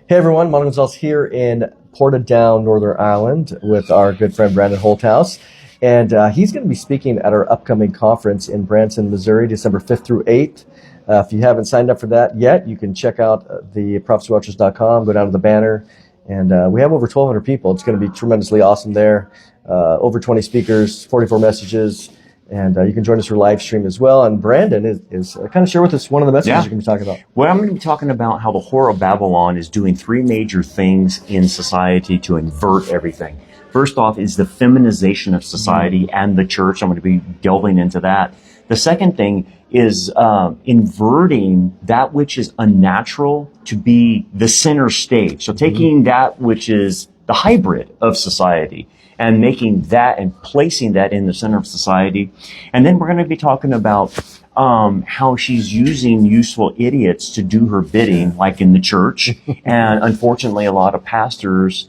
Hey everyone, Mono Gonzalez here in Portadown, Northern Ireland with our good friend Brandon Holthouse. And he's going to be speaking at our upcoming conference in Branson, Missouri, December 5th through 8th. If you haven't signed up for that yet, you can check out the prophecywatchers.com, go down to the banner, and we have over 1,200 people. It's going to be tremendously awesome there. Over 20 speakers, 44 messages. And you can join us for live stream as well. And Brandon is kind of share with us one of the messages Yeah. you're going to be talking about. Well, I'm going to be talking about how the Whore of Babylon is doing three major things in society to invert everything. First off is the feminization of society and the church. I'm going to be delving into that. The second thing is inverting that which is unnatural to be the center stage. So taking that which is the hybrid of society and making that and placing that in the center of society. And then we're going to be talking about how she's using useful idiots to do her bidding, like in the church. And unfortunately, a lot of pastors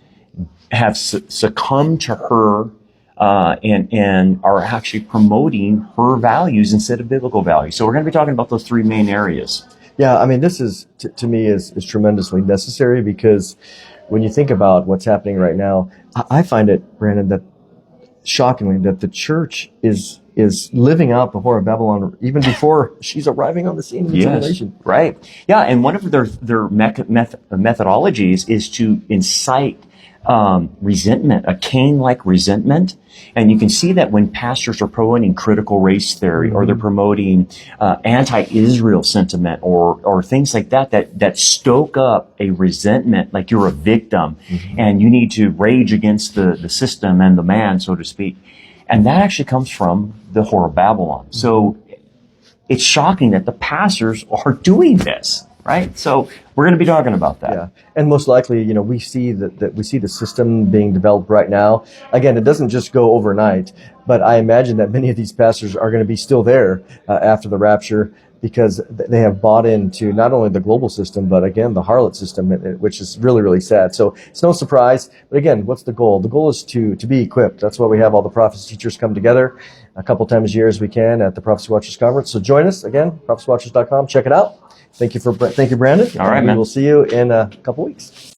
have succumbed to her and are actually promoting her values instead of biblical values. So we're going to be talking about those three main areas. Yeah, I mean, this is, to me, is tremendously necessary because when you think about what's happening right now, I find it, Brandon, that shockingly that the church is living out the Whore of Babylon even before she's arriving on the scene of the generation. Right. Yeah, and one of their methodologies is to incite resentment, a Cain-like resentment. And you can see that when pastors are promoting critical race theory or they're promoting anti-Israel sentiment or things like that stoke up a resentment, like you're a victim and you need to rage against the system and the man, so to speak. And that actually comes from the Whore of Babylon. So it's shocking that the pastors are doing this. Right, so we're going to be talking about that. Yeah, and most likely, we see that we see the system being developed right now. Again, it doesn't just go overnight, but I imagine that many of these pastors are going to be still there after the rapture because they have bought into not only the global system, but again, the harlot system, which is really, really sad. So it's no surprise. But again, what's the goal? The goal is to be equipped. That's why we have all the prophecy teachers come together a couple times a year as we can at the Prophecy Watchers Conference. So join us again, prophecywatchers.com. Check it out. Thank you, Brandon. All right, man. We will see you in a couple weeks.